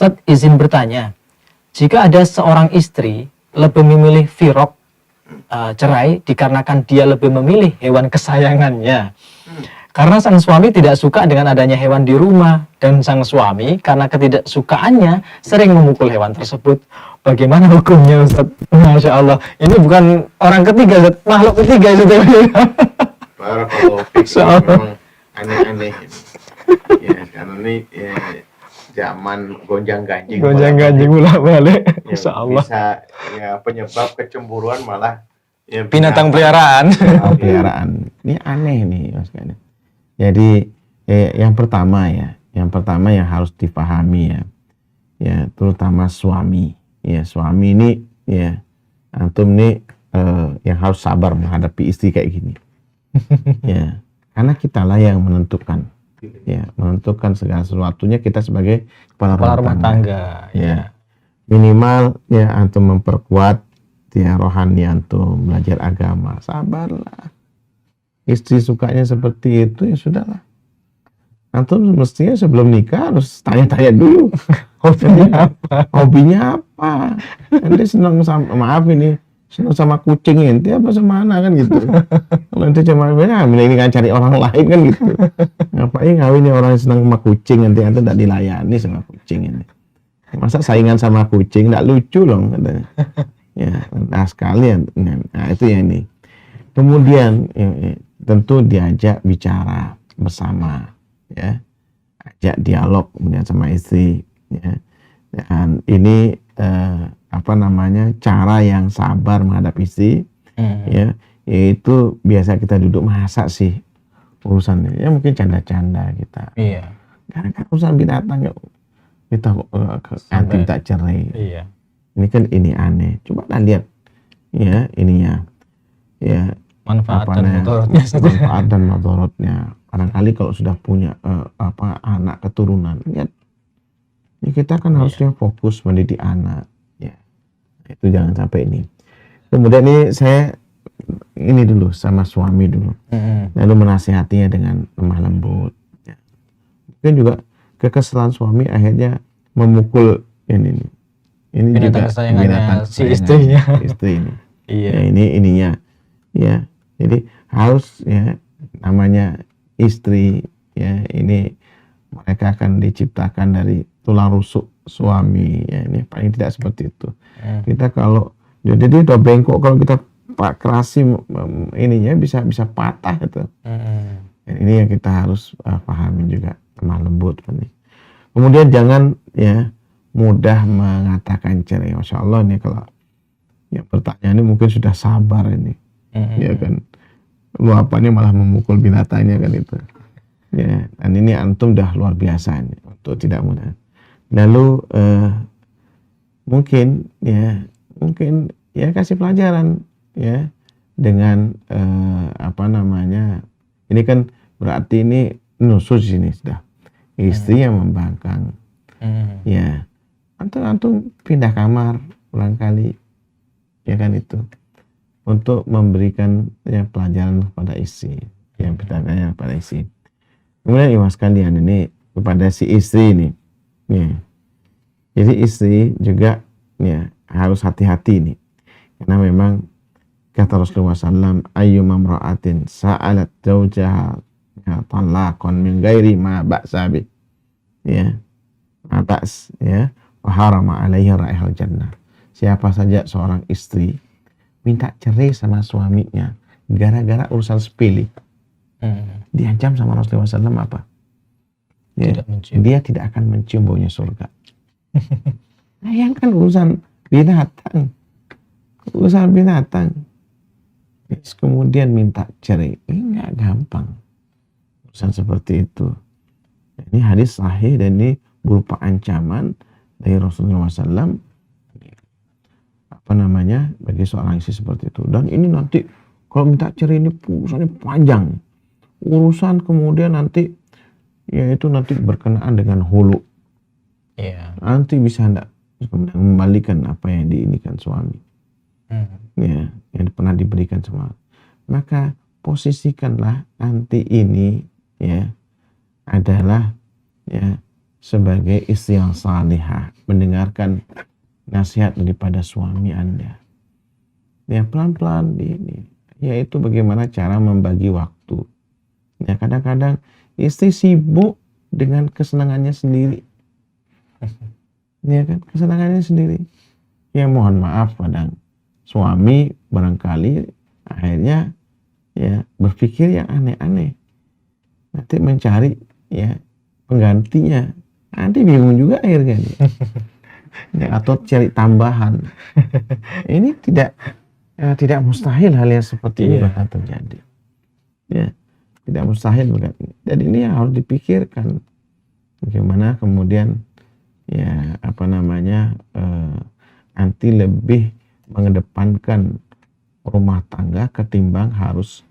Ustadz izin bertanya, jika ada seorang istri lebih memilih firok cerai dikarenakan dia lebih memilih hewan kesayangannya, karena sang suami tidak suka dengan adanya hewan di rumah, dan sang suami karena ketidaksukaannya sering memukul hewan tersebut, bagaimana hukumnya Ustadz? Masya Allah, ini bukan orang ketiga Ustadz, makhluk ketiga Ustadz. Barakallahu fiik, memang aneh-aneh ya, karena ini ya, zaman gonjang-ganjing bolak balik, ya, Insya Allah. bisa ya penyebab kecemburuan malah ya, Binatang peliharaan. peliharaan. Ini aneh nih Mas Gani. Jadi yang pertama yang harus dipahami ya terutama suami ini ya, antum nih yang harus sabar menghadapi istri kayak gini. Ya, karena kitalah yang menentukan segala sesuatunya, kita sebagai kepala rumah tangga. Ya, minimal ya antum memperkuat ya rohani antum, belajar agama, sabarlah. Istri sukanya seperti itu, ya sudahlah. Antum mestinya sebelum nikah harus tanya-tanya dulu. Hobinya apa? Nanti senang sama, senang sama kucing ente apa sama anak kan gitu. Kalau ente cuma ini kan cari orang lain kan gitu. Ngapain ngawinnya orang yang senang sama kucing, nanti ente tidak dilayani sama kucing ini. Masa saingan sama kucing, tidak lucu dong katanya. Ya, nah sekalian. Nah itu yang ini. Kemudian tentu diajak bicara bersama, ya, ajak dialog kemudian sama istri, ya. Dan ini cara yang sabar menghadapi istri, ya, yaitu biasa kita duduk masak sih urusannya, ya mungkin canda-canda kita. Iya. Karena kan urusan binatang kita anti tak cerai. Iya. Ini kan ini aneh. Coba lihat, ya ininya, ya. Manfaat dan madorotnya. Barangkali kalau sudah punya anak keturunan, lihat, ya kita kan harusnya fokus mendidik anak, ya. Itu jangan sampai ini. Kemudian ini saya ini dulu sama suami dulu, lalu menasihatinya dengan lemah lembut. Ya. Mungkin juga kekesalan suami akhirnya memukul ini binatang juga binatang si istrinya. Istri ini. Iya. Ya, ininya. Ya, jadi harus ya namanya istri ya, ini mereka akan diciptakan dari tulang rusuk suami ya, ini paling tidak seperti itu. Kita kalau jadi udah bengkok, kalau kita kerasi ininya bisa patah gitu. Ini yang kita harus pahami juga, lemah lembut ini. Kemudian jangan ya mudah mengatakan cerai. Masya Allah nih, kalau yang pertanyaan ini mungkin sudah sabar ini. Ya kan, luapannya malah memukul binatangnya kan itu. Ya, dan ini antum dah luar biasa ini untuk tidak mudah. Lalu mungkin ya kasih pelajaran ya dengan ini kan berarti ini nusus ini sudah istri yang membangkang. Ya, antum pindah kamar barangkali, ya kan itu, untuk memberikan ya pelajaran kepada istri, yang bertanya kepada istri. Kemudian ibu sekalian, ini kepada si istri ini, ya. Jadi istri juga ya harus hati-hati nih, karena memang kata Rasulullah SAW, ayyuma imra'atin sa'alat zawjaha talaqan min ghairi ma ba'sa bih, ya, ma ba's, ya, wa harama 'alaihi raihal jannah. Siapa saja seorang istri minta cerai sama suaminya gara-gara urusan sepele, diancam sama Rasulullah SAW apa? Ya, dia tidak akan mencium baunya surga. Bayangkan urusan binatang. Terus kemudian minta cerai, ini nggak gampang. Urusan seperti itu. Ini hadis sahih dan ini berupa ancaman dari Rasulullah SAW. Bagi seorang istri seperti itu. Dan ini nanti kalau minta cerai ini urusannya panjang. Urusan kemudian nanti yaitu nanti berkenaan dengan hulu. Iya. Nanti bisa hendak mengembalikan apa yang diinikan suami. Ya, yang pernah diberikan semua. Maka posisikanlah nanti ini ya adalah ya sebagai istri yang salihah, mendengarkan nasihat daripada suami Anda. Ya pelan-pelan ini, yaitu bagaimana cara membagi waktu. Ya kadang-kadang istri sibuk dengan kesenangannya sendiri. Ya kan, kesenangannya sendiri. Ya mohon maaf, kadang suami barangkali akhirnya ya berpikir yang aneh-aneh. Nanti mencari ya penggantinya. Nanti bingung juga akhirnya. Ya, atau cari tambahan. Ini tidak mustahil hal yang seperti ini bakal terjadi. Ya, tidak mustahil bukan. Dan ini yang harus dipikirkan. Bagaimana kemudian ya nanti lebih mengedepankan rumah tangga ketimbang harus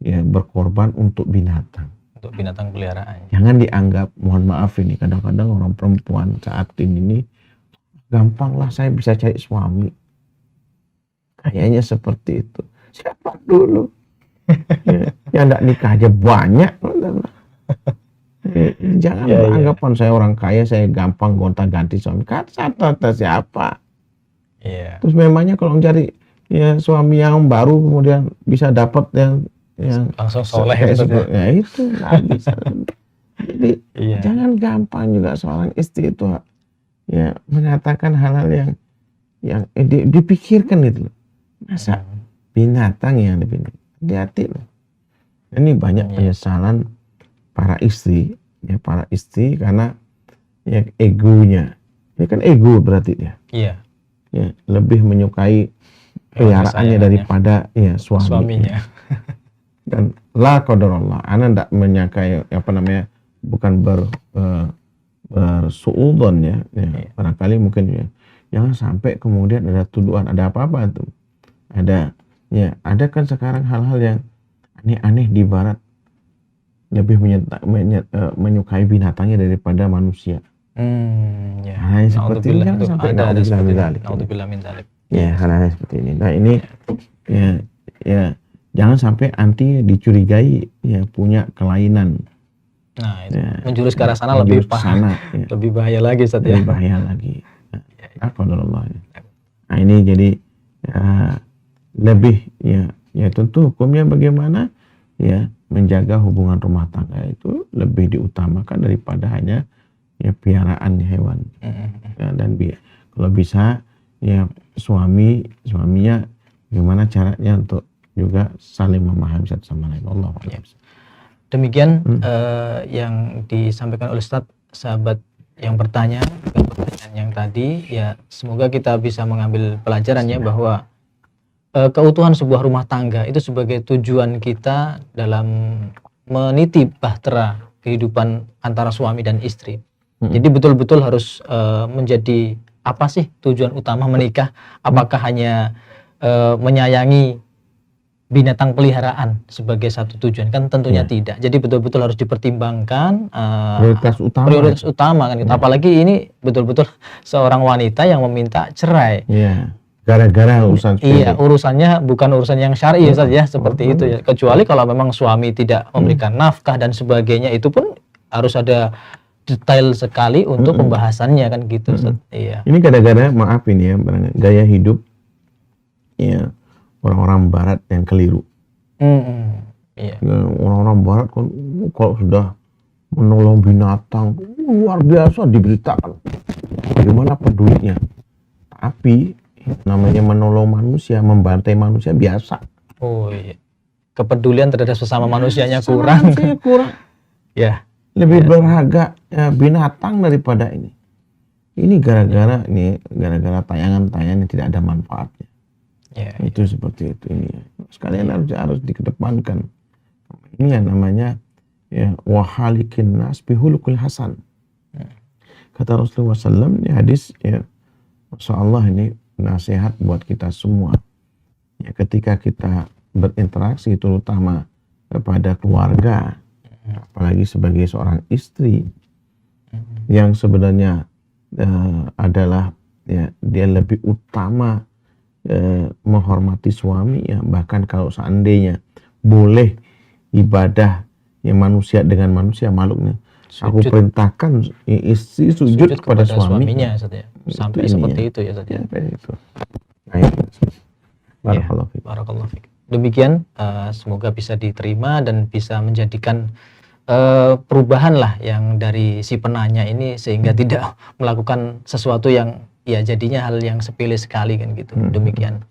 ya berkorban untuk binatang. Untuk binatang peliharaan. Jangan dianggap, mohon maaf ini kadang-kadang orang perempuan saat ini gampang lah saya bisa cari suami. Kayaknya seperti itu. Siapa dulu? Yang enggak nikah aja banyak. Jangan beranggapan saya orang kaya, saya gampang gonta-ganti suami. Kata siapa? Terus memangnya kalau mencari ya suami yang baru kemudian bisa dapat yang langsung soleh gitu ya itu nggak bisa. Jadi jangan gampang juga seorang istri itu ya mengatakan hal-hal yang dipikirkan itu. Masa binatang yang dipikir? Hati-hati loh. Ini banyak penyesalan para istri karena ya egonya. Ini kan ego berarti dia. Iya. Ya, lebih menyukai peliharaannya daripada ya suaminya. Dan la qadarullah, ana ndak menyangka bukan bersuudzon ya. Barangkali mungkin ya. Jangan sampai kemudian ada tuduhan, ada apa-apa tuh. Ada kan sekarang hal-hal yang aneh-aneh di barat lebih menyukai binatangnya daripada manusia. Hal seperti ini jangan sampai naudzubillah min dzalik. Ya, hal-hal seperti ini. Nah, ini ya jangan sampai anti dicurigai ya punya kelainan. Nah, itu menjurus ke arah sana lebih lebih bahaya lagi Ustaz ya. Lebih bahaya lagi. Alhamdulillah. Nah, ini jadi lebih ya tentu hukumnya bagaimana ya menjaga hubungan rumah tangga itu lebih diutamakan daripada hanya ya piaraan hewan. Dan kalau bisa ya suaminya gimana caranya untuk juga saling memahami satu sama lain. Allah. Demikian yang disampaikan oleh Ustaz, sahabat yang bertanya pertanyaan yang tadi, ya semoga kita bisa mengambil pelajarannya bahwa keutuhan sebuah rumah tangga itu sebagai tujuan kita dalam meniti bahtera kehidupan antara suami dan istri. Jadi betul-betul harus menjadi apa sih tujuan utama menikah? Apakah hanya menyayangi binatang peliharaan sebagai satu tujuan? Kan tentunya tidak. Jadi betul-betul harus dipertimbangkan prioritas utama kan gitu. Apalagi ini betul-betul seorang wanita yang meminta cerai. Gara-gara urusan urusannya bukan urusan yang syar'i saja seperti itu ya. Kecuali kalau memang suami tidak memberikan nafkah dan sebagainya, itu pun harus ada detail sekali untuk pembahasannya kan gitu. Ini kadang-kadang maaf ini ya, gaya hidup ya orang-orang barat yang keliru. Orang-orang barat kan kalau sudah menolong binatang luar biasa diberitakan bagaimana pedulinya. Tapi namanya menolong manusia, membantai manusia biasa. Kepedulian terhadap sesama manusianya kurang. Ya. Lebih berharga binatang daripada ini. Ini gara-gara tayangan-tayangan yang tidak ada manfaatnya. Itu seperti itu ini. Sekalian harus dikedepankan. Ini yang namanya wahalikin nas bihulukul hasan. Kata Rasulullah SAW, ini hadis Masya Allah ini nasihat buat kita semua. Ketika kita berinteraksi terutama kepada keluarga, apalagi sebagai seorang istri yang sebenarnya adalah dia lebih utama menghormati suami bahkan kalau seandainya boleh ibadah manusia dengan manusia makhluknya Aku perintahkan istri sujud kepada suaminya. Ustaz ya. Sampai seperti itu ya Ustaz ya. Sampai itu. Nah, itu. Barakallahu fiik. Barakallahu fiik. Demikian semoga bisa diterima dan bisa menjadikan perubahan lah yang dari si penanya ini sehingga tidak melakukan sesuatu yang ya jadinya hal yang sepele sekali kan gitu. Demikian.